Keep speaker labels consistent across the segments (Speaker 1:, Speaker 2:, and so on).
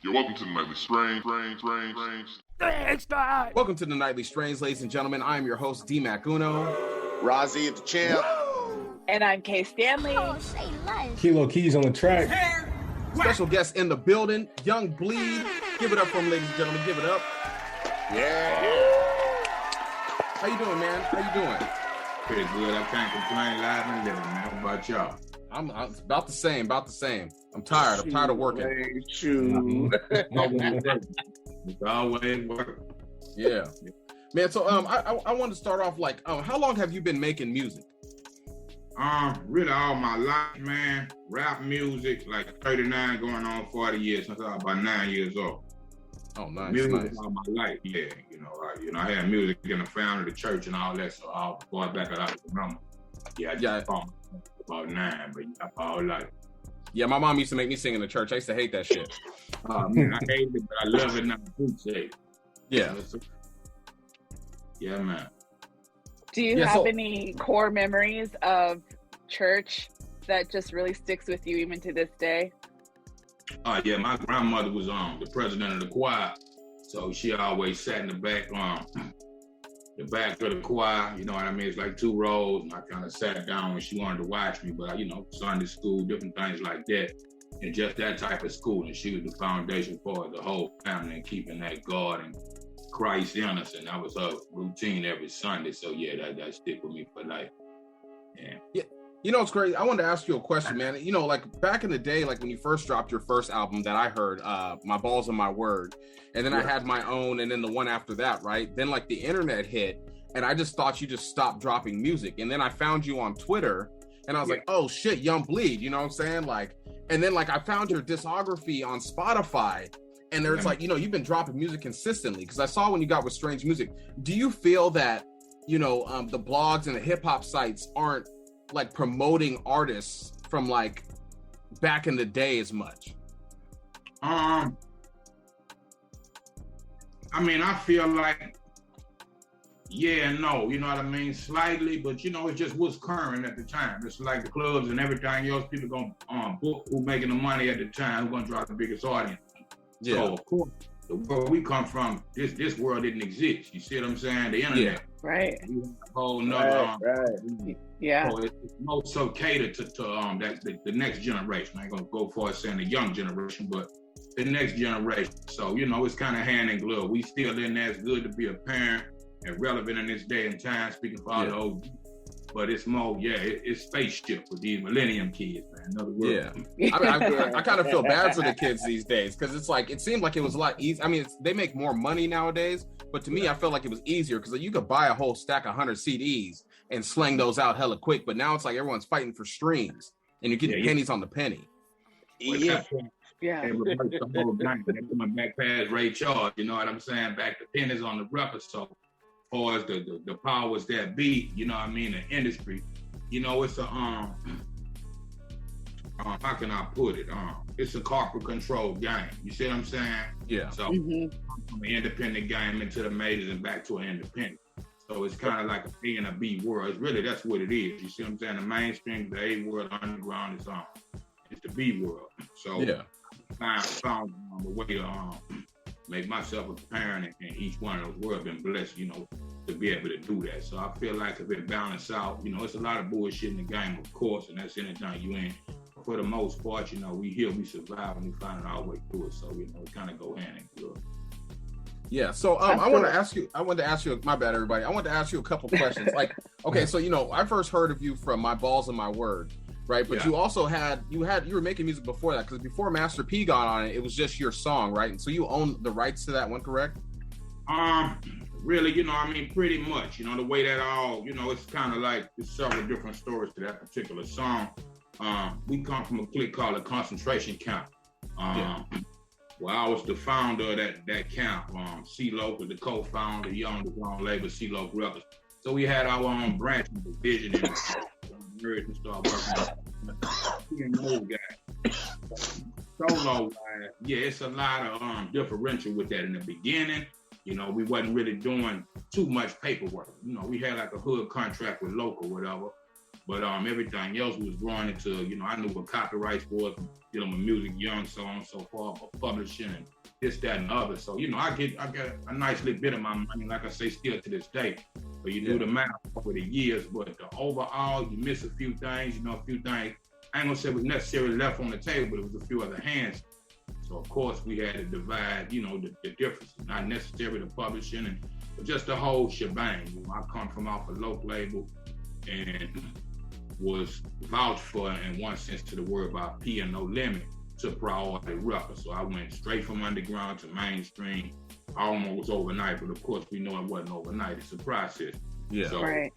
Speaker 1: Yo, welcome to the Nightly Strange.
Speaker 2: Welcome to the Nightly Strange, ladies and gentlemen. I am your host, D Mac Uno.
Speaker 3: Rozzy the champ.
Speaker 4: And I'm Kay Stanley.
Speaker 5: Keyz on the track.
Speaker 2: Special guest in the building, Young Bleed. Give it up for him, ladies and gentlemen. Give it up.
Speaker 3: Yeah.
Speaker 2: How you doing, man? How you doing?
Speaker 6: Pretty good. I can't complain live and living, man. How about y'all?
Speaker 2: I'm about the same. I'm tired of working.
Speaker 6: It's always work.
Speaker 2: Yeah. Man, so I wanted to start off like, how long have you been making music?
Speaker 6: Really all my life, man. Rap music, like 39 going on 40 years since I was about 9 years old.
Speaker 2: Oh, nice.
Speaker 6: Music all my life, yeah. I had music in the family, the church, and all that. So all far back as I remember. Yeah. About 9, but all life.
Speaker 2: Yeah, my mom used to make me sing in the church. I used to hate that shit.
Speaker 6: Man, I hate it, but I love it and I appreciate it.
Speaker 2: Yeah.
Speaker 6: Yeah, man.
Speaker 4: Do you have any core memories of church that just really sticks with you even to this day?
Speaker 6: Yeah, my grandmother was the president of the choir, so she always sat in the back of the choir. You know what I mean? It's like 2 rows, and I kind of sat down when she wanted to watch me. But Sunday school, different things like that, and just that type of school. And she was the foundation for the whole family and keeping that God and Christ in us. And that was her routine every Sunday. So yeah, that stick with me for life.
Speaker 2: Yeah. You know, it's crazy. I wanted to ask you a question, man. You know, like back in the day, like when you first dropped your first album that I heard, My Balls and My Word, and then I had my own, and then the one after that, right? Then like the internet hit, and I just thought you just stopped dropping music. And then I found you on Twitter, and I was like, oh shit, Young Bleed, you know what I'm saying? Like, and then like I found your discography on Spotify, and there's like, you've been dropping music consistently. Because I saw when you got with Strange Music. Do you feel that, the blogs and the hip hop sites aren't like promoting artists from like back in the day as much?
Speaker 6: I feel like, yeah and no, you know what I mean? Slightly, but it just was current at the time. It's like the clubs and everything else, people gonna book who making the money at the time, who gonna draw the biggest audience. Yeah. So of course, the world we come from, this world didn't exist. You see what I'm saying? The internet.
Speaker 4: Yeah. Right.
Speaker 6: We have a whole nother,
Speaker 4: yeah.
Speaker 6: So it's more so catered to the next generation. I ain't gonna go far as saying the young generation, but the next generation. So, it's kind of hand in glove. We still in there. It's good to be a parent and relevant in this day and time, speaking for all the old. But it's more, it's spaceship with these millennium kids, man. In other words.
Speaker 2: Yeah. I kind of feel bad for the kids these days because it's like, it seemed like it was a lot easier. I mean, they make more money nowadays, but to me, I felt like it was easier because you could buy a whole stack of 100 CDs and sling those out hella quick. But now it's like everyone's fighting for streams and you're getting pennies on the penny.
Speaker 6: Yeah. The whole time. They're coming back past Ray Charles, you know what I'm saying? Back to pennies on the record. So, as far as the powers that be, the industry, it's a how can I put it? It's a corporate control game. You see what I'm saying?
Speaker 2: Yeah.
Speaker 6: So from an independent game into the majors and back to an independent. So it's kind of like a A and a B world. That's what it is. You see what I'm saying? The mainstream, the A world, underground is it's the B world. So I found the way to make myself a parent in each one of those worlds. Been blessed, to be able to do that. So I feel like if it balance out, it's a lot of bullshit in the game, of course, and that's anything you in. For the most part, we heal, we survive, and we find our way through it. So, we kind of go hand in glove.
Speaker 2: Yeah. So I wanted to ask you, my bad, everybody. I wanted to ask you a couple questions. Like, okay, so, I first heard of you from My Balls and My Word, right? But you also you were making music before that, because before Master P got on it, it was just your song, right? And so you own the rights to that one, correct?
Speaker 6: Really, pretty much, the way that all, it's kind of like there's several different stories to that particular song. We come from a clique called a concentration camp. Well, I was the founder of that camp. C-Lo was the co-founder, Young was on label C-Lo Brothers. So we had our own branch and division and merged and started working on guy. Solo guy, it's a lot of differential with that in the beginning. We wasn't really doing too much paperwork. We had like a hood contract with local, whatever. But everything else was growing into, you know, I knew what copyrights was, dealing with music, young, so on and so forth, but publishing and this, that, and the other. So, you know, I got a nice little bit of my money, like I say, still to this day. But you do the math over the years, but the overall, you miss a few things, you know, a few things. I ain't gonna say it was necessarily left on the table, but it was a few other hands. So of course we had to divide, you know, the differences, not necessarily the publishing, but just the whole shebang. You know, I come from off a local label and was vouched for in one sense to the word by P and No Limit to Priority Records. So I went straight from underground to mainstream. Almost overnight, but of course we know it wasn't overnight. It's a process.
Speaker 2: Yeah.
Speaker 6: So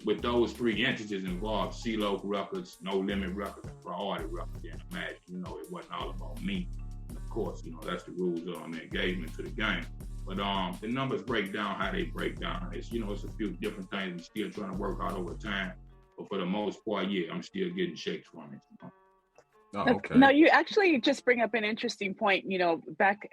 Speaker 6: with those three entities involved, CeeLo Records, No Limit Records, and Priority Records, and imagine, you know, it wasn't all about me. And of course, you know, that's the rules of engagement to the game. But the numbers break down how they break down. It's, you know, it's a few different things we're still trying to work out over time. But for the most part, yeah, I'm still getting checks from it. You know?
Speaker 2: Oh, okay.
Speaker 4: No, you actually just bring up an interesting point. You know, back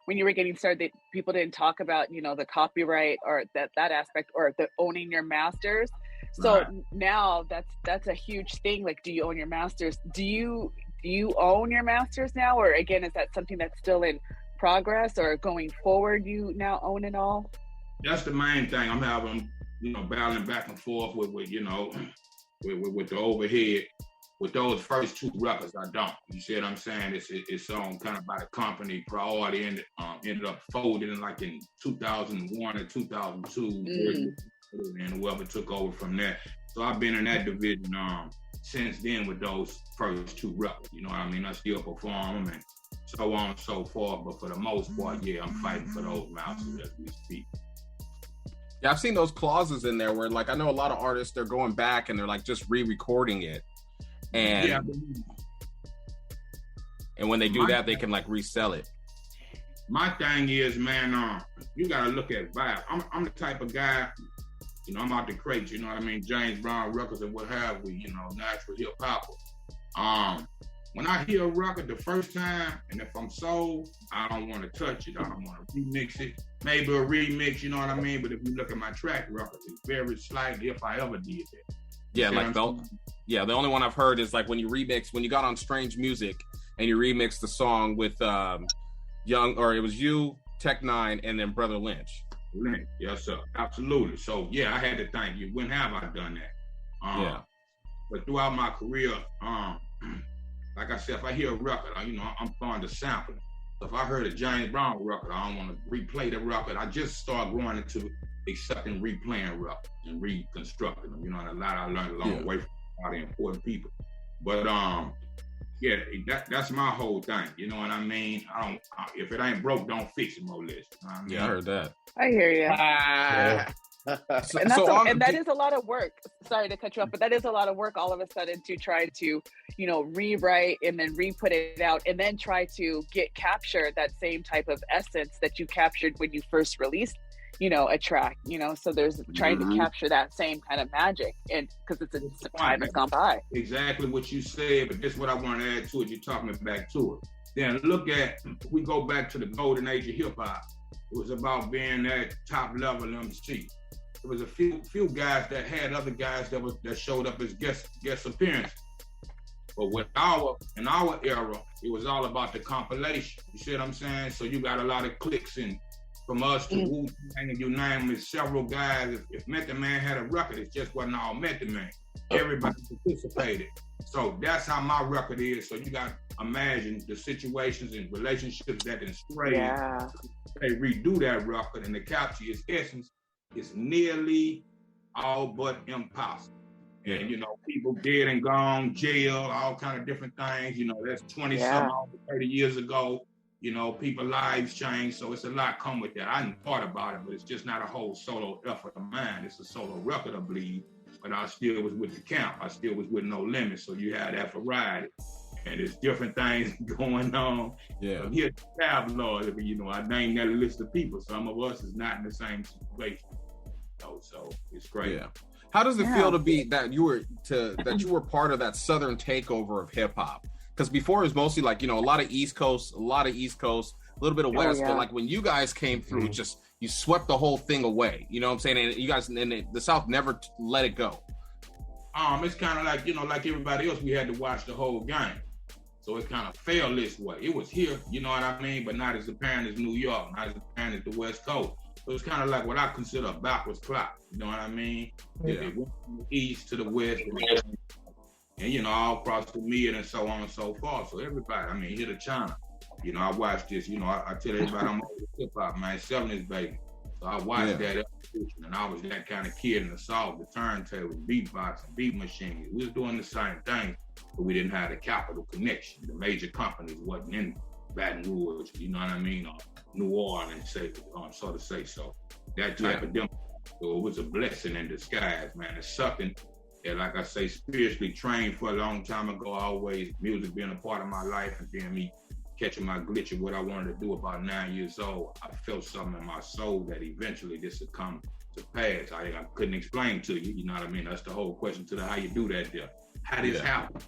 Speaker 4: when you were getting started, people didn't talk about, you know, the copyright or that aspect or the owning your masters. So now that's a huge thing. Like, do you own your masters? Do you own your masters now? Or again, is that something that's still in progress, or going forward, you now own it all?
Speaker 6: That's the main thing. I'm having, you know, battling back and forth with you know, with the overhead. With those first two records, I don't. You see what I'm saying? It's owned kind of by the company. Priority ended up folding like in 2001 or 2002, and whoever took over from there. So I've been in that division since then with those first two records. You know what I mean? I still perform them and so on and so forth. But for the most part, yeah, I'm fighting for those masters as we speak.
Speaker 2: Yeah, I've seen those clauses in there where, like, I know a lot of artists, they're going back and they're like just re-recording it. And when they do that, they can like resell it.
Speaker 6: My thing is, man, you gotta look at vibe. I'm the type of guy, you know, I'm out the crates, you know what I mean? James Brown records and what have we, you know, natural hip hop. When I hear a record the first time, and if I'm sold, I don't want to touch it. I don't want to remix it. Maybe a remix, you know what I mean? But if you look at my track records, it's very slightly, if I ever did that.
Speaker 2: Yeah, like the only one I've heard is like when you got on Strange Music and you remixed the song with it was you, Tech Nine, and then Brother Lynch.
Speaker 6: Yes, sir. Absolutely. So yeah, I had to thank you. When have I done that? But throughout my career, like I said, if I hear a record, you know, I'm fond of sampling. So if I heard a James Brown record, I don't want to replay the record. I just start going into accepting replaying records and reconstructing them. You know, and a lot I learned along the way from a lot of important people. But yeah, that's my whole thing. You know what I mean? If it ain't broke, don't fix it, more or less. You know what I mean?
Speaker 2: Yeah, I heard that.
Speaker 4: I hear you. And that is a lot of work. Sorry to cut you off, but that is a lot of work all of a sudden to try to, you know, rewrite and then re-put it out and then try to capture that same type of essence that you captured when you first released, you know, a track, you know. So there's trying to capture that same kind of magic, and because it's a time has gone by.
Speaker 6: Exactly what you said, but this is what I want to add to it. You're talking back to it. Then look at, we go back to the golden age of hip hop. It was about being that top level MC. There was a few guys that had other guys that showed up as guest appearances. But in our era, it was all about the compilation. You see what I'm saying? So you got a lot of clicks in from us to Wu-Tang, and you name with several guys. If Method Man had a record, it just wasn't all Method Man. Everybody participated. So that's how my record is. So you got to imagine the situations and relationships that then strayed.
Speaker 4: Yeah.
Speaker 6: They redo that record, and the capture its essence is nearly all but impossible.
Speaker 2: Yeah.
Speaker 6: And, you know, people dead and gone, jail, all kind of different things. You know, that's 20-some, 30 years ago. You know, people's lives change, so it's a lot come with that. I hadn't thought about it, but it's just not a whole solo effort of mine. It's a solo record, I believe, but I still was with the camp. I still was with No Limit, so you had that variety. And there's different things going on.
Speaker 2: Yeah.
Speaker 6: So here's the tabloid, you know, I named that list of people. Some of us is not in the same situation. So it's great.
Speaker 2: Yeah. How does it feel to be that you were part of that Southern takeover of hip hop? Because before it was mostly like, you know, a lot of East Coast, a little bit of West, but like when you guys came through, just you swept the whole thing away. You know what I'm saying? And you guys, the South never let it go.
Speaker 6: It's kind of like, like everybody else, we had to watch the whole game. So it kind of fell this way. It was here, you know what I mean, but not as apparent as New York, not as apparent as the West Coast. So it's kind of like what I consider a backwards clock, you know what I mean? Yeah. It went from the east to the west, and all across the mid and so on and so forth. So everybody, here to China. I watched this, I tell everybody I'm over hip-hop, man, 70s baby. So I watched that evolution, and I was that kind of kid in the South, the turntable, beatboxing, beat machines. We was doing the same thing, but we didn't have the capital connection. The major companies wasn't in Baton Rouge, you know what I mean, or New Orleans, so to say. So that type of demo, so it was a blessing in disguise, man. It's something that, like I say, spiritually trained for a long time ago, always music being a part of my life, and then me catching my glitch of what I wanted to do about 9 years old. I felt something in my soul that eventually this would come to pass. I couldn't explain to you, you know what I mean? That's the whole question to how you do that there. How did this happen?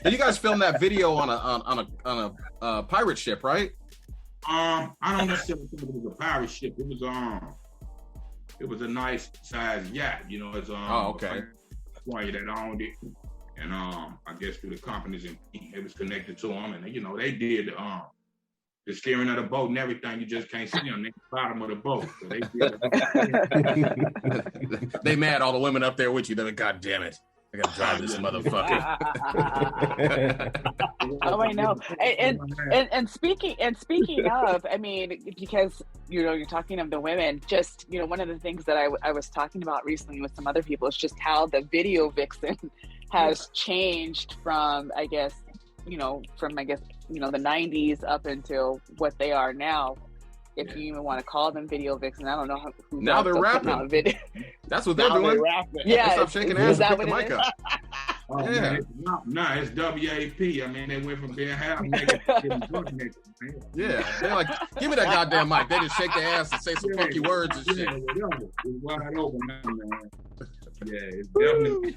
Speaker 2: And you guys filmed that video on a pirate ship, right?
Speaker 6: I don't necessarily think it was a pirate ship. It was a nice sized yacht, it's
Speaker 2: okay.
Speaker 6: That owned it. And I guess through the companies, and it was connected to them, and they did the steering of the boat and everything. You just can't see them. They're at the bottom of the boat. So
Speaker 2: they mad all the women up there with you. They're like, God damn it, I gotta drive this motherfucker.
Speaker 4: Oh, I know. And speaking of, because you're talking of the women. Just one of the things that I was talking about recently with some other people is just how the video vixen has changed from the 90s up until what they are now. If you even want to call them video vixen, I don't know who.
Speaker 2: Now they're rapping. That's what they're doing.
Speaker 4: Yeah,
Speaker 2: stop shaking ass and pick the mic up.
Speaker 6: It's WAP. They went from being half naked to getting drunk naked.
Speaker 2: Yeah, they're like, give me that goddamn mic. They just shake their ass and say some funky words and shit.
Speaker 6: It's wide open now, man. Yeah, it's definitely.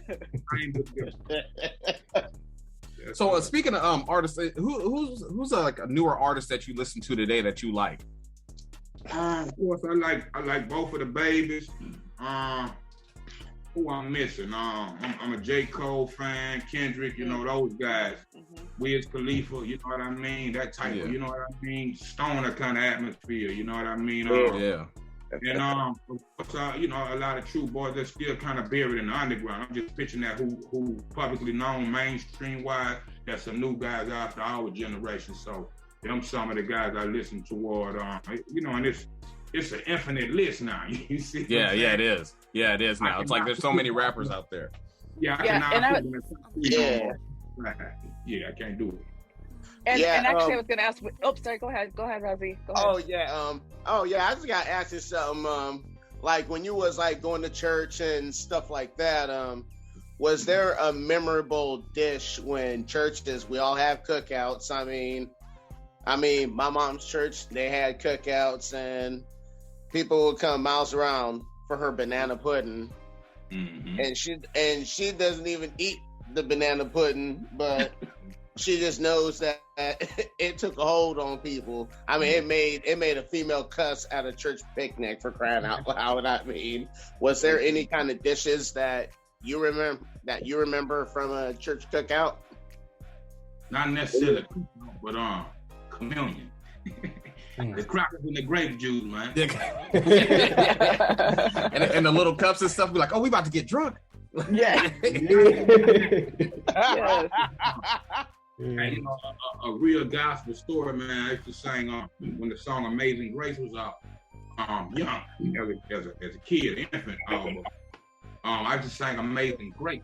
Speaker 2: So speaking of artists, who's like a newer artist that you listen to today that you like?
Speaker 6: Of course, I like both of the babies. Who I'm missing? I'm a J. Cole fan, Kendrick, those guys. Wiz Khalifa, you know what I mean? That type of, you know what I mean? Stoner kind of atmosphere, you know what I mean? And of course, a lot of true boys that still kind of buried in the underground. I'm just picturing that who publicly known mainstream wise. That's some new guys after our generation. So them some of the guys I listen toward. And it's an infinite list now. You see?
Speaker 2: Yeah, it is. Yeah, it is now. It's like there's so many rappers out there.
Speaker 6: Yeah, I can't do it.
Speaker 4: And actually, I was going to ask. Oh, sorry. Go ahead, Razi. Go ahead.
Speaker 3: I just got to ask you something. Like when you was like going to church and stuff like that. Was there a memorable dish when churches? We all have cookouts. My mom's church, they had cookouts, and people would come miles around for her banana pudding. Mm-hmm. And she doesn't even eat the banana pudding, but she just knows that it took a hold on people. It made a female cuss at a church picnic, for crying out loud. Was there any kind of dishes that you remember from a church cookout?
Speaker 6: Not necessarily, but communion. The crackers and the grape juice, man.
Speaker 2: and the little cups and stuff. Be like, oh, we about to get drunk.
Speaker 4: Yeah.
Speaker 6: And, a real gospel story, man. I used to sing when the song "Amazing Grace" was out. Young as a kid, infant. I just sang "Amazing Grace."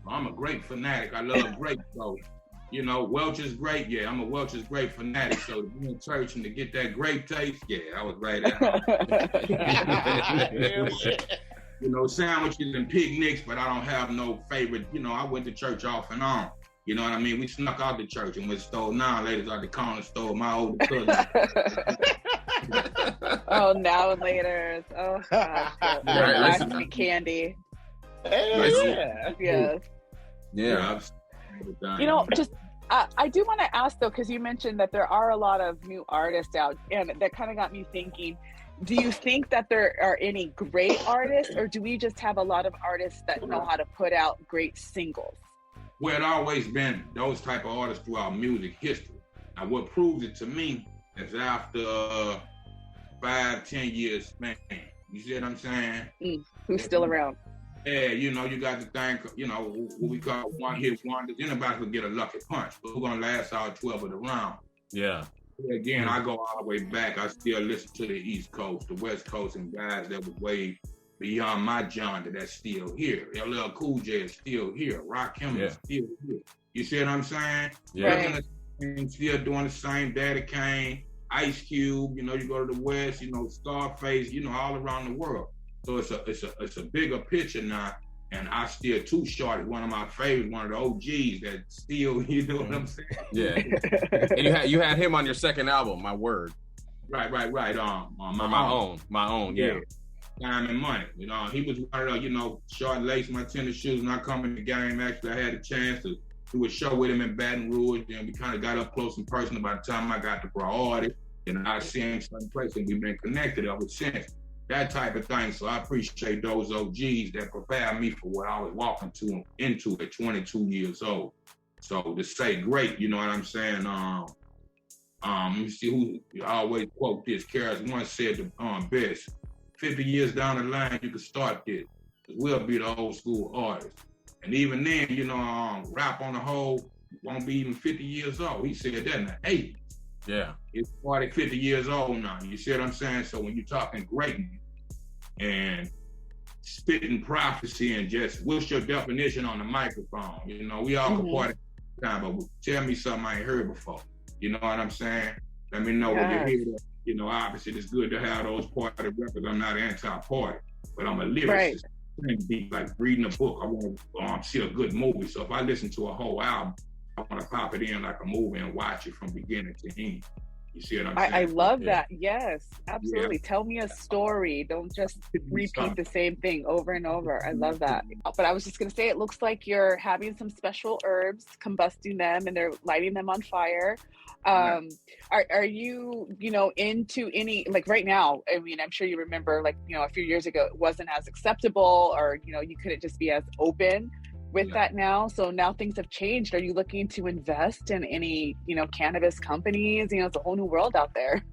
Speaker 6: I'm a grape fanatic. I love grapes, so Welch's grape. Yeah, I'm a Welch's grape fanatic. So to be in church and to get that grape taste, I was right at home. Sandwiches and picnics, but I don't have no favorite. I went to church off and on. You know what I mean? We snuck out the church and we stole 9 ladies out the corner, stole my older cousin.
Speaker 4: Oh, now and later. Oh, gosh. Right, candy.
Speaker 2: Yeah.
Speaker 4: Just I do want to ask though, because you mentioned that there are a lot of new artists out, and that kind of got me thinking. do you think that there are any great artists, or do we just have a lot of artists that know how to put out great singles?
Speaker 6: Well, it always been those type of artists throughout music history. Now, what proves it to me is after 5-10 years, man, you see what I'm saying?
Speaker 4: Who's still around?
Speaker 6: Yeah, you know, you got to think, you know, what we call one-hit wonders. Anybody could get a lucky punch, but who's going to last all 12 of the round?
Speaker 2: Yeah.
Speaker 6: Again, I go all the way back. I still listen to the East Coast, the West Coast, and guys that was way beyond my genre that's still here. LL Cool J is still here. Rakim is still here. You see what I'm saying?
Speaker 2: Yeah.
Speaker 6: Right. Still doing the same. Daddy Kane, Ice Cube. You know, you go to the West. You know, Scarface. You know, all around the world. So it's a bigger picture now. And I still Too Short is one of my favorites, one of the OGs that still, you know what I'm saying?
Speaker 2: Yeah. And you had him on your second album, My Word.
Speaker 6: Right. My own.
Speaker 2: Yeah.
Speaker 6: Time and Money. You know, he was one of the, you know, short lace my tennis shoes when I come in the game. Actually, I had a chance to do a show with him in Baton Rouge, and we kind of got up close and personal by the time I got to priority. And I see him someplace, and we've been connected ever since. That type of thing. So I appreciate those OGs that prepared me for what I was walking into at 22 years old. So to say great, you know what I'm saying? Let me see who I always quote this. Keyz once said the best. 50 years down the line, you can start this. We'll be the old school artists. And even then, you know, rap on the whole won't be even 50 years old. He said that in the 80s.
Speaker 2: Yeah.
Speaker 6: It's 40, 50 years old now. You see what I'm saying? So when you're talking greatness and spitting prophecy and just what's your definition on the microphone? You know, we all can party time, but tell me something I ain't heard before. You know what I'm saying? Let me know when you hear that. You know, obviously it's good to have those party records. I'm not anti-party, but I'm a lyricist. Right. Be like reading a book. I want to see a good movie. So if I listen to a whole album, I want to pop it in like a movie and watch it from beginning to end. You see what I'm saying?
Speaker 4: I love that. Yes, absolutely. Yeah. Tell me a story. Don't just repeat the same thing over and over. I love that. But I was just going to say, it looks like you're having some special herbs, combusting them, and they're lighting them on fire. Are you, you know, into any, like right now, I mean, I'm sure you remember, like, you know, a few years ago, it wasn't as acceptable, or, you know, you couldn't just be as open with that now. So now things have changed. Are you looking to invest in any, you know, cannabis companies? You know, it's a whole new world out there.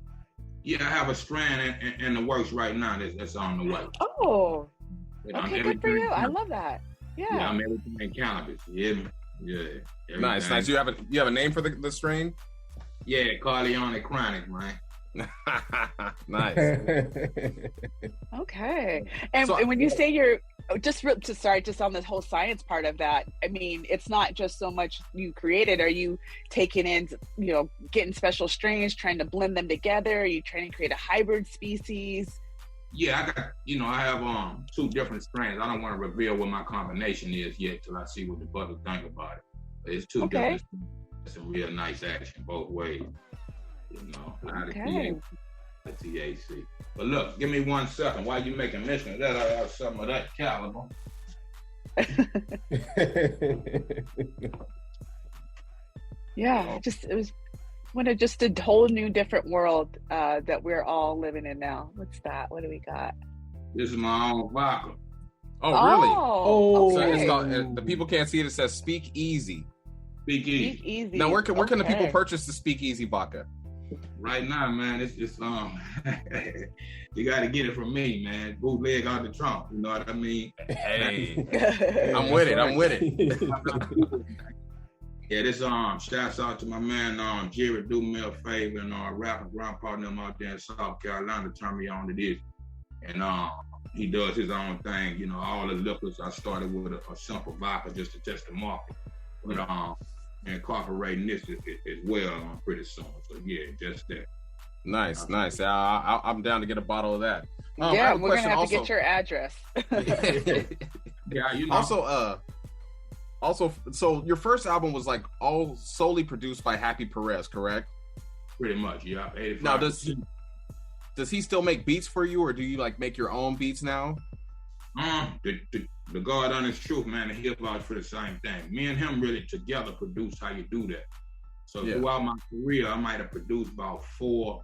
Speaker 6: Yeah, I have a strand in the works right now that's on the way.
Speaker 4: Oh, okay, good for you. I love that. Yeah,
Speaker 6: I'm everything in cannabis. Yeah.
Speaker 2: Nice. You have a name for the strain?
Speaker 6: Yeah, Corleone Chronic, man.
Speaker 2: Nice.
Speaker 4: Okay. And when you say you're just on this whole science part of that, I mean, it's not just so much you created. Are you taking in, you know, getting special strains, trying to blend them together? Are you trying to create a hybrid species?
Speaker 6: Yeah, I have 2 different strains. I don't want to reveal what my combination is yet till I see what the brothers think about it. But it's 2 different strains. It's a real nice action both ways. You know, not a THC. But look, give me 1 second. While you making mention of that, I have some of that caliber.
Speaker 4: Yeah, it was just a whole new different world that we're all living in now. What's that? What do we got?
Speaker 6: This is my own vodka.
Speaker 2: Oh, really?
Speaker 4: Oh,
Speaker 2: okay. So it's called, the people can't see it. It says Speak Easy.
Speaker 6: Speak Easy.
Speaker 2: Now, where can the people purchase the Speak Easy vodka?
Speaker 6: Right now, man, it's you got to get it from me, man. Bootleg out the trunk. You know what I mean?
Speaker 2: Hey, I'm with it.
Speaker 6: Yeah, this shouts out to my man Jerry. Do me a favor and rapper grandpa them out there in South Carolina turned me on to this, and he does his own thing. You know, all the liquors I started with a simple vodka just to test the market, but incorporating this as well pretty soon. So yeah, just that. Nice.
Speaker 2: I'm down to get a bottle of that.
Speaker 4: Yeah, we're gonna have to get your address.
Speaker 6: Yeah, you know.
Speaker 2: Also, so your first album was like all solely produced by Happy Perez, correct?
Speaker 6: Pretty much, yeah. 85%.
Speaker 2: Now, does he still make beats for you, or do you like make your own beats now?
Speaker 6: The God honest truth, man, and he'll vouch for the same thing. Me and him really together produce how you do that. So throughout my career, I might have produced about 4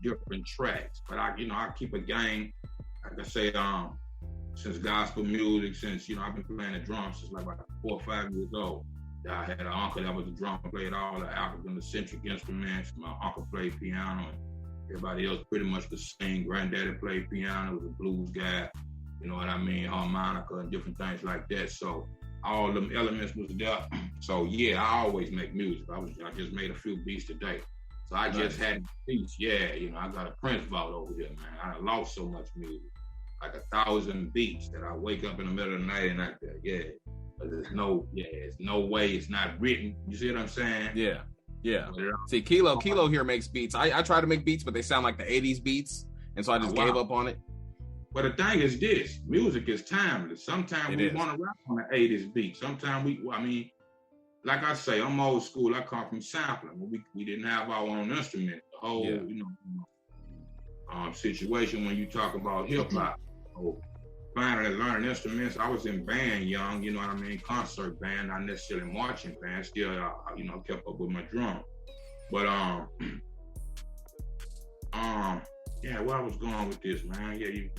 Speaker 6: different tracks. But I keep a game. Like I say, since gospel music, since I've been playing the drums since like about 4 or 5 years old. I had an uncle that was a drum, played all the African eccentric instruments. My uncle played piano, and everybody else pretty much could sing. Granddaddy played piano, was a blues guy, you know what I mean, harmonica and different things like that. So all them elements was there. So yeah, I always make music. I just made a few beats today. So I just had beats. Yeah, I got a Prince vault over here, man. I lost so much music, like 1,000 beats that I wake up in the middle of the night and I go, yeah. There's no way it's not written. You see what I'm saying?
Speaker 2: Yeah. See, Kilo here makes beats. I try to make beats, but they sound like the 80s beats, and so I just gave up on it.
Speaker 6: But the thing is this, music is timeless. Sometimes we want to rap on the 80s beat. Sometimes like I say, I'm old school. I come from sampling. We didn't have our own instrument. The whole, situation when you talk about hip hop. So, finally learning instruments. I was in band young, you know what I mean, concert band, not necessarily marching band. Still, kept up with my drum. But where I was going with this, man. Yeah, you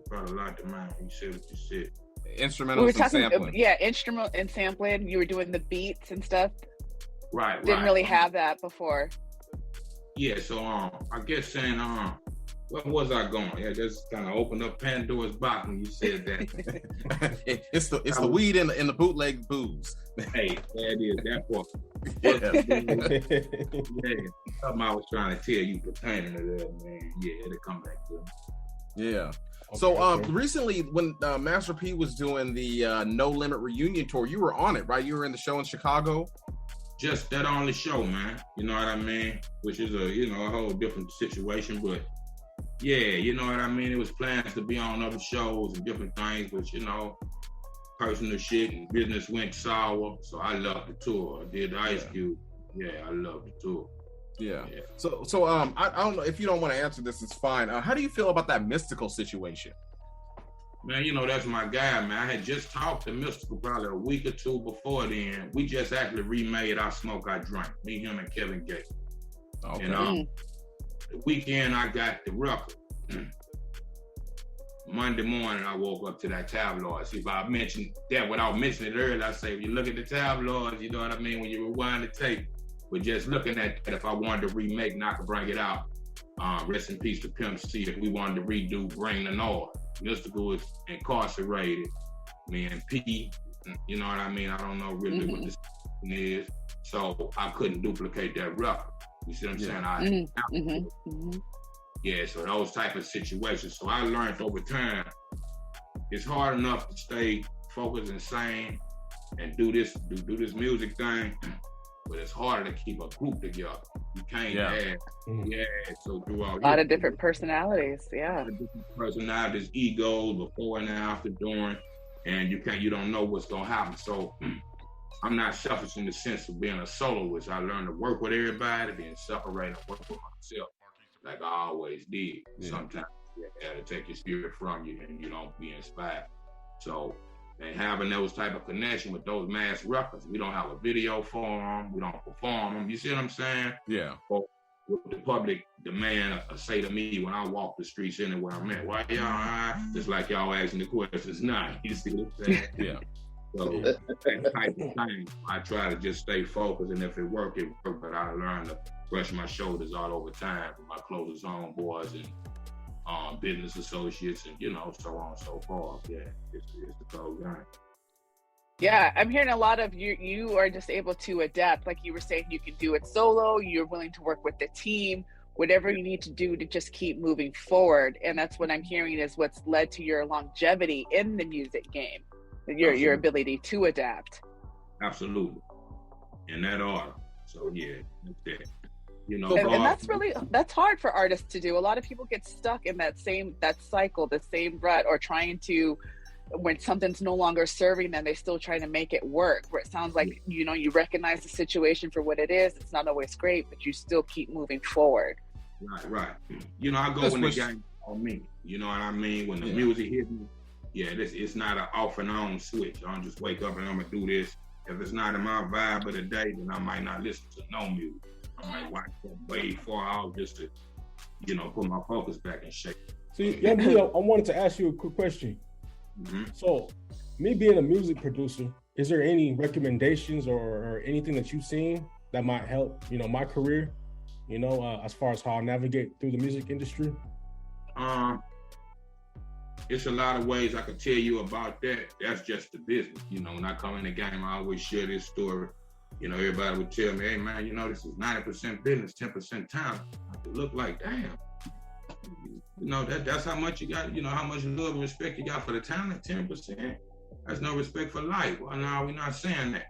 Speaker 6: brought a lot to mind when you said what you said.
Speaker 2: Instrumental and sampling.
Speaker 4: Yeah, instrumental and sampling. You were doing the beats and stuff.
Speaker 6: Right.
Speaker 4: Didn't really have that before. Yeah.
Speaker 6: So I guess saying where was I going? Yeah, just kind of opened up Pandora's box when you said that.
Speaker 2: it's the weed in the bootleg booze.
Speaker 6: Hey, that is that part. Something I was trying to tell you pertaining to that, man. Yeah, it'll come back to me.
Speaker 2: Yeah. So recently when Master P was doing the No Limit reunion tour, you were on it, right? You were in the show in Chicago.
Speaker 6: Just that only show, man. You know what I mean? Which is a whole different situation, but yeah, you know what I mean? It was plans to be on other shows and different things, but personal shit and business went sour. So I loved the tour. I did the Ice Cube. Yeah, I loved the tour.
Speaker 2: Yeah. So I don't know if you don't want to answer this, it's fine. How do you feel about that Mystical situation?
Speaker 6: Man, that's my guy, man. I had just talked to Mystical probably a week or two before then. We just actually remade I Smoke, I Drink. Me, him, and Kevin Gates.
Speaker 2: Okay.
Speaker 6: The weekend I got the record. Monday morning I woke up to that tabloid. See, if I mentioned that without mentioning it earlier, I say, if you look at the tabloids, you know what I mean, when you rewind the tape, but just looking at that, if I wanted to remake and I could bring it out, rest in peace to Pimp C, if we wanted to redo Bring the Noise. Mystical was incarcerated. Me and P, you know what I mean? I don't know really what this is. So I couldn't duplicate that record. You see what I'm saying? Yeah, so those type of situations. So I learned over time, it's hard enough to stay focused and sane and do this music thing, but it's harder to keep a group together. You can't so throughout
Speaker 4: a lot of different personalities,
Speaker 6: personalities, egos, before and after, during, and you don't know what's gonna happen. So I'm not selfish in the sense of being a soloist. I learned to work with everybody, being separated, work with myself, like I always did. Yeah. Sometimes you have to take your spirit from you and you don't be inspired. So, and having those type of connection with those mass records, we don't have a video for them, we don't perform them. You see what I'm saying?
Speaker 2: Yeah.
Speaker 6: Or what the public demand say to me when I walk the streets anywhere I'm at. Why y'all just like y'all asking the questions now? You see what I'm saying?
Speaker 2: Yeah.
Speaker 6: So that type of thing, I try to just stay focused, and if it work, it work. But I learned to brush my shoulders all over time with my closest homeboys and business associates, and so on and so forth. Yeah, it's the cold game.
Speaker 4: Yeah, I'm hearing a lot of you are just able to adapt. Like you were saying, you can do it solo. You're willing to work with the team, whatever you need to do to just keep moving forward. And that's what I'm hearing is what's led to your longevity in the music game. Your ability to adapt.
Speaker 6: Absolutely. In that order. So yeah, that's it.
Speaker 4: And that's hard for artists to do. A lot of people get stuck in that cycle, the same rut, or trying to, when something's no longer serving them, they still try to make it work. Where it sounds like, you recognize the situation for what it is. It's not always great, but you still keep moving forward.
Speaker 6: Right. I go when the game on me. You know what I mean? When the music hits me, it's not an off and on switch. I don't just wake up and I'm gonna do this. If it's not in my vibe of the day, then I might not listen to no music. I might watch them way far out just to put my focus back in shape.
Speaker 5: So, Young B, I wanted to ask you a quick question. Mm-hmm. So, me being a music producer, is there any recommendations or anything that you've seen that might help, my career, as far as how I navigate through the music industry?
Speaker 6: It's a lot of ways I could tell you about that. That's just the business. When I come in the game, I always share this story. Everybody would tell me, hey man, this is 90% business, 10% talent. I could look like, damn. That's how much you got, how much love and respect you got for the talent, 10%. That's no respect for life. Well, no, we're not saying that.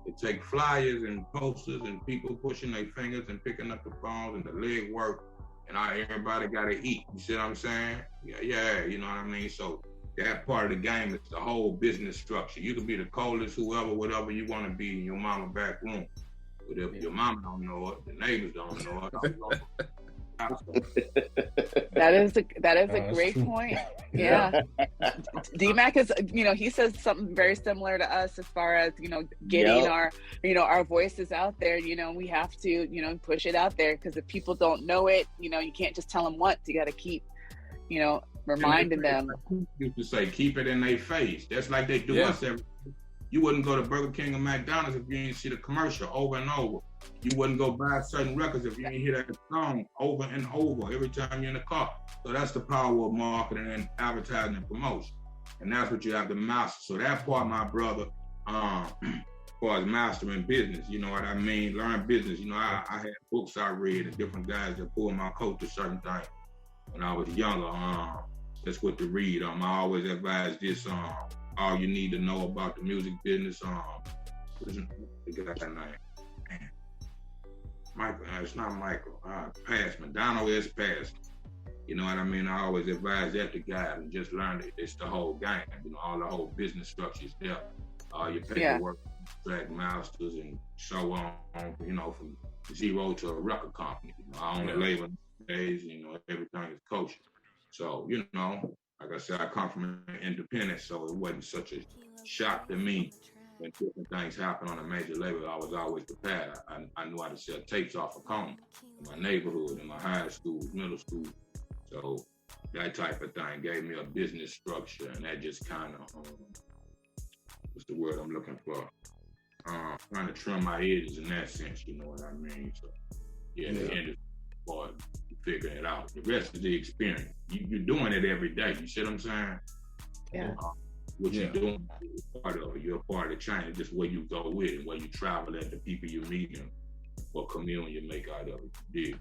Speaker 6: It takes flyers and posters and people pushing their fingers and picking up the phones and the leg work. And everybody got to eat. You see what I'm saying? Yeah, you know what I mean? So that part of the game is the whole business structure. You could be the coldest, whatever you want to be in your mama back room. But if your mama don't know it, the neighbors don't know it.
Speaker 4: That is a great point. Yeah. D-Mac is, he says something very similar to us as far as, getting our voices out there. We have to, push it out there, because if people don't know it, you can't just tell them once. You got to keep, reminding them.
Speaker 6: You used to say, keep it in their face. That's like they do us every. You wouldn't go to Burger King or McDonald's if you didn't see the commercial over and over. You wouldn't go buy certain records if you didn't hear that song over and over every time you're in the car. So that's the power of marketing and advertising and promotion. And that's what you have to master. So that part, my brother, as far as mastering business, you know what I mean? Learn business. I had books I read and different guys that pulled my coat to certain things. When I was younger, that's what to read. I always advise this, all you need to know about the music business. What's that name? Michael, it's not Michael. Passman, Donald S. Passman. You know what I mean? I always advise that to guys and just learn it. It's the whole game. All the whole business structures there. Your paperwork, track masters, and so on. From zero to a record company. I own a label days. Everything is kosher. So like I said, I come from an independent, so it wasn't such a shock to me when different things happen on a major label. I was always prepared. I knew how to sell tapes off a cone in my neighborhood, in my high school, middle school. So that type of thing gave me a business structure, and that just kind of, what's the word I'm looking for? Trying to trim my edges in that sense, you know what I mean? So the industry part, figuring it out. The rest is the experience. You're doing it every day. You see what I'm saying?
Speaker 4: Yeah.
Speaker 6: What you're doing is part of it. You're a part of the change. Just where you go with it, where you travel at, the people you meet, and what communion you make out of it.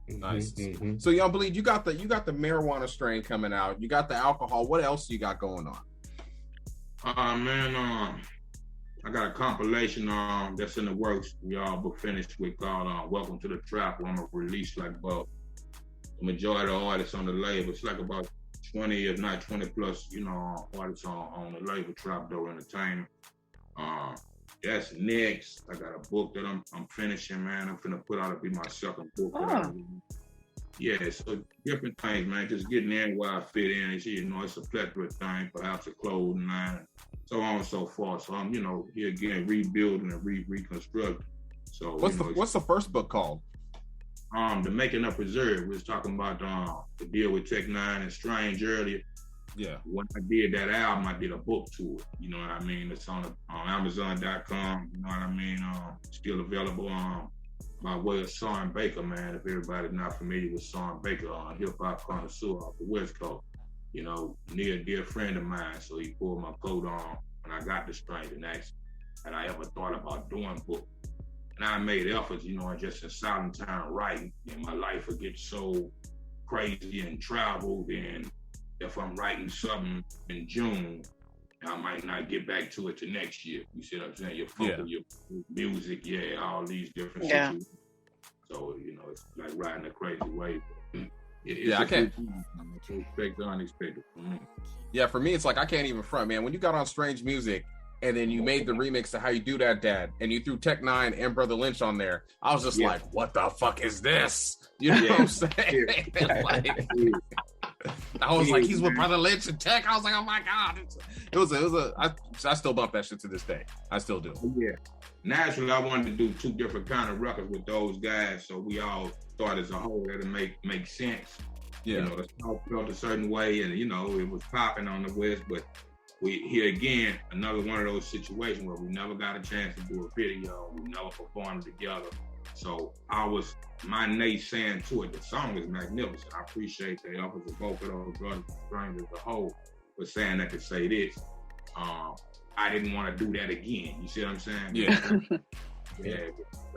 Speaker 6: Yeah.
Speaker 2: Nice. Mm-hmm. So Young Bleed, you got the marijuana strain coming out. You got the alcohol. What else you got going on?
Speaker 6: I got a compilation that's in the works. We all finished with called Welcome to the Trap. I'm gonna release like about the majority of the artists on the label. It's like about 20, if not 20 plus, artists on the label, Trap Door Entertainment. That's next. I got a book that I'm finishing, man. I'm finna put out, it'll be my second book. Yeah, so different things, man. Just getting in where I fit in. It's a plethora of things, perhaps a clothing line, so on and so forth. So I'm, here again, rebuilding and reconstructing. So
Speaker 2: what's the first book called?
Speaker 6: The Making Up Reserve. We was talking about the deal with Tech Nine and Strange earlier.
Speaker 2: Yeah.
Speaker 6: When I did that album, I did a book to it. You know what I mean? It's on Amazon.com. You know what I mean? Still available by way of Sarn Baker, man. If everybody's not familiar with Sarn Baker, hip hop connoisseur off the West Coast. Near a dear friend of mine. So he pulled my coat on when I got the Strange and asked had I ever thought about doing book. And I made efforts, just in silent time writing. And my life would get so crazy and traveled, and if I'm writing something in June, I might not get back to it till next year. You see what I'm saying? Your focus, your music, all these different situations. So, it's like riding a crazy wave.
Speaker 2: I can't.
Speaker 6: Expect the unexpected for me.
Speaker 2: Yeah, for me, it's like I can't even front, man. When you got on Strange Music, and then you made the remix to How You Do That, Dad, and you threw Tech Nine and Brother Lynch on there, I was just like, what the fuck is this? You know what I'm saying? I was like, he's with Brother Lynch and Tech. I was like, oh my God. I still bump that shit to this day. I still do.
Speaker 6: Yeah. Naturally, I wanted to do 2 different kind of records with those guys, so we all thought as a whole that it make sense.
Speaker 2: Yeah.
Speaker 6: You know, the South felt a certain way, and, you know, it was popping on the West, but here again, another one of those situations where we never got a chance to do a video, we never performed together. So my naysaying to it, the song is magnificent. I appreciate the efforts of both of those brothers as a whole, but saying that to say this, I didn't want to do that again. You see what I'm saying?
Speaker 2: Yeah.
Speaker 6: Yeah,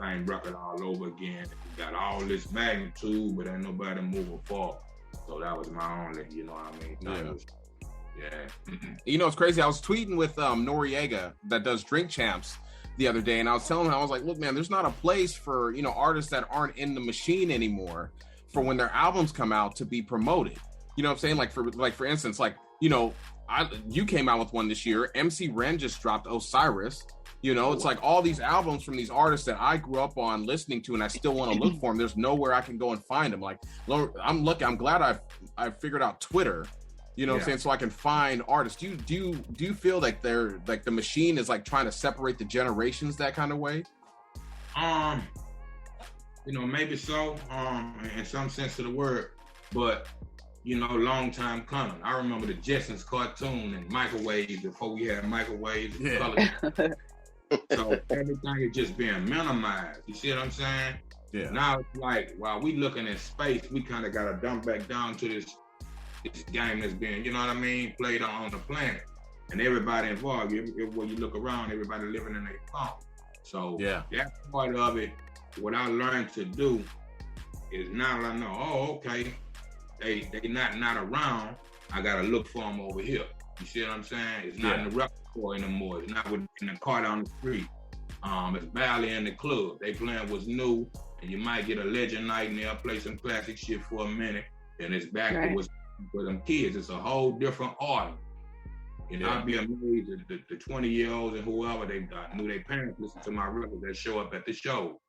Speaker 6: same record all over again. We got all this magnitude, but ain't nobody moving forward. So that was my only, you know what I mean? Yeah.
Speaker 2: You know, it's crazy. I was tweeting with Noriega that does Drink Champs the other day, and I was telling him, I was like, look, man, there's not a place for, you know, artists that aren't in the machine anymore for when their albums come out to be promoted. You know what I'm saying? For instance, like, you know, you came out with one this year. MC Ren just dropped Osiris. You know, it's like all these albums from these artists that I grew up on listening to, and I still want to look for them. There's nowhere I can go and find them. Like, I'm lucky. I'm glad I've figured out Twitter. You know what I'm saying? So I can find artists. Do you feel like they're like the machine is like trying to separate the generations that kind of way?
Speaker 6: You know, maybe so, in some sense of the word, but you know, long time coming. I remember the Jetsons cartoon and microwaves before we had microwaves and color. So everything is just being minimized. You see what I'm saying?
Speaker 2: Yeah.
Speaker 6: Now it's like while we looking in space, we kind of got to dump back down to this game that's being, you know what I mean, played on the planet, and everybody involved. When you look around, everybody living in their phone. So that part of it, what I learned to do is now I know, oh, okay, they not around. I gotta look for them over here. You see what I'm saying? It's not in the record store anymore. It's not in the car down the street. It's barely in the club. They playing what's new, and you might get a legend night and they'll play some classic shit for a minute, and it's back to what's for them kids. It's a whole different audience. You know, I'd be amazed at the 20-year-olds and whoever they knew their parents listen to my records that show up at the show.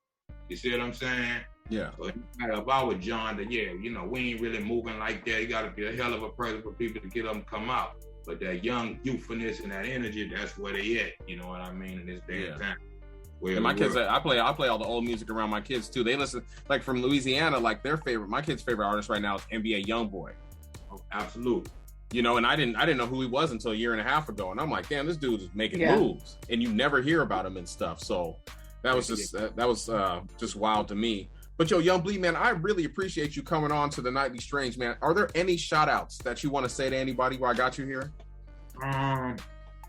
Speaker 6: You see what I'm saying?
Speaker 2: Yeah.
Speaker 6: So if I was John, that you know, we ain't really moving like that. You got to be a hell of a person for people to get them to come out. But that young youthfulness and that energy, that's where they at. You know what I mean? In this day and time.
Speaker 2: And my kids, I play all the old music around my kids too. They listen, like from Louisiana, like my kid's favorite artist right now is NBA YoungBoy.
Speaker 6: Oh, absolutely.
Speaker 2: You know, and I didn't know who he was until a year and a half ago, and I'm like, damn, this dude is making moves, and you never hear about him and stuff. So that was just wild to me. But yo, Young Bleed, man, I really appreciate you coming on to the Nightly Strange, man. Are there any shout outs that you want to say to anybody while I got you here?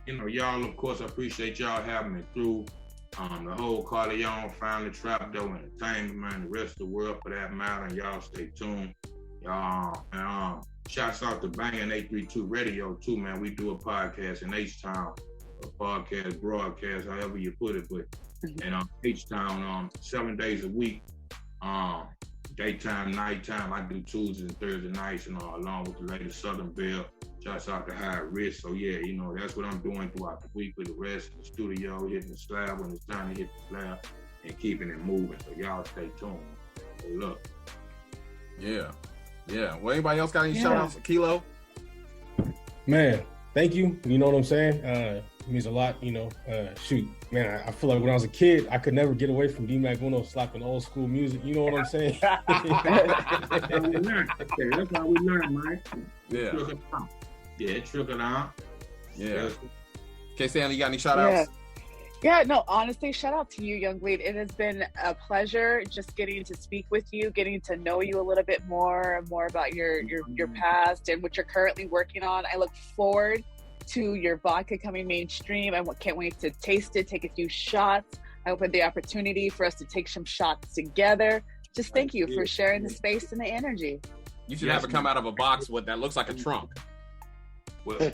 Speaker 6: You know, y'all, of course, I appreciate y'all having me through. The whole Corleone, Family, Trapdoor, Entertainment, man, the rest of the world for that matter, and y'all stay tuned. Y'all, and shouts out to Bangin' 832 Radio too, man. We do a podcast in H-Town, a podcast, broadcast, however you put it, but and H-Town 7 days a week, daytime, nighttime. I do Tuesdays and Thursday nights, and along with the latest Southern Belle. Shouts out to High Risk. So yeah, you know, that's what I'm doing throughout the week with the rest of the studio, hitting the slab when it's time to hit the slab and keeping it moving. So y'all stay tuned. Good luck.
Speaker 2: Yeah. Well, anybody else got any shout outs? Kilo?
Speaker 5: Man, thank you. You know what I'm saying? It means a lot, you know. Shoot, man, I feel like when I was a kid, I could never get away from D-Mac Uno slapping old school music. You know what I'm saying?
Speaker 6: That's how we learn, man.
Speaker 2: Yeah.
Speaker 6: It trickled out.
Speaker 2: Yeah. Okay, Stanley, you got any shout outs?
Speaker 4: Yeah, no, honestly, shout out to you, Young Bleed. It has been a pleasure just getting to speak with you, getting to know you a little bit more about your past and what you're currently working on. I look forward to your vodka coming mainstream. I can't wait to taste it, take a few shots. I hope I have the opportunity for us to take some shots together. Just thank you for sharing the space and the energy.
Speaker 2: You should have it come out of a box that looks like a trunk. Well, you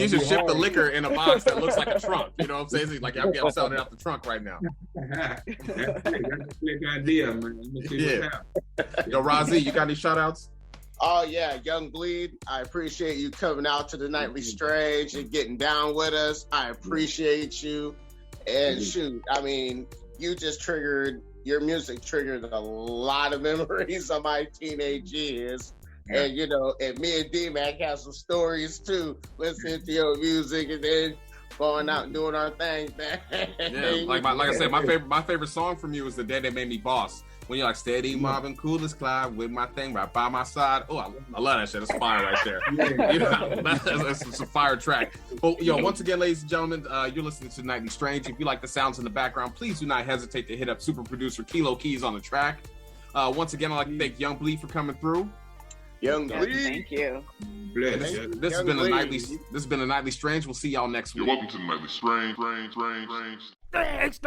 Speaker 2: should ship the liquor in a box that looks like a trunk. You know what I'm saying? It's like I'm selling it out the trunk right now.
Speaker 6: That's a slick idea, man.
Speaker 2: Yo, Rozzy, you got any shout outs?
Speaker 3: Oh yeah, Young Bleed, I appreciate you coming out to the Nightly Strange and getting down with us. I appreciate you. And shoot, I mean, your music triggered a lot of memories of my teenage years. And you know, and me and D-Mac have some stories too, listening to your music and then going out and doing our thing, man.
Speaker 2: Yeah, like I said, my favorite song from you is The Day That Made Me Boss. When you're like steady mobbing, cool as Clyde, with my thing right by my side. Oh, I love that shit. It's fire right there. You know, that's a fire track. But once again, ladies and gentlemen, you're listening to Nightly Strange. If you like the sounds in the background, please do not hesitate to hit up super producer Kilo Keyz on the track. Once again, I'd like to thank Young Bleed for coming through.
Speaker 3: Young Bleed,
Speaker 4: thank you.
Speaker 2: This has been a Nightly Strange. We'll see y'all next week.
Speaker 1: You're welcome to the Nightly Strange. Thanks,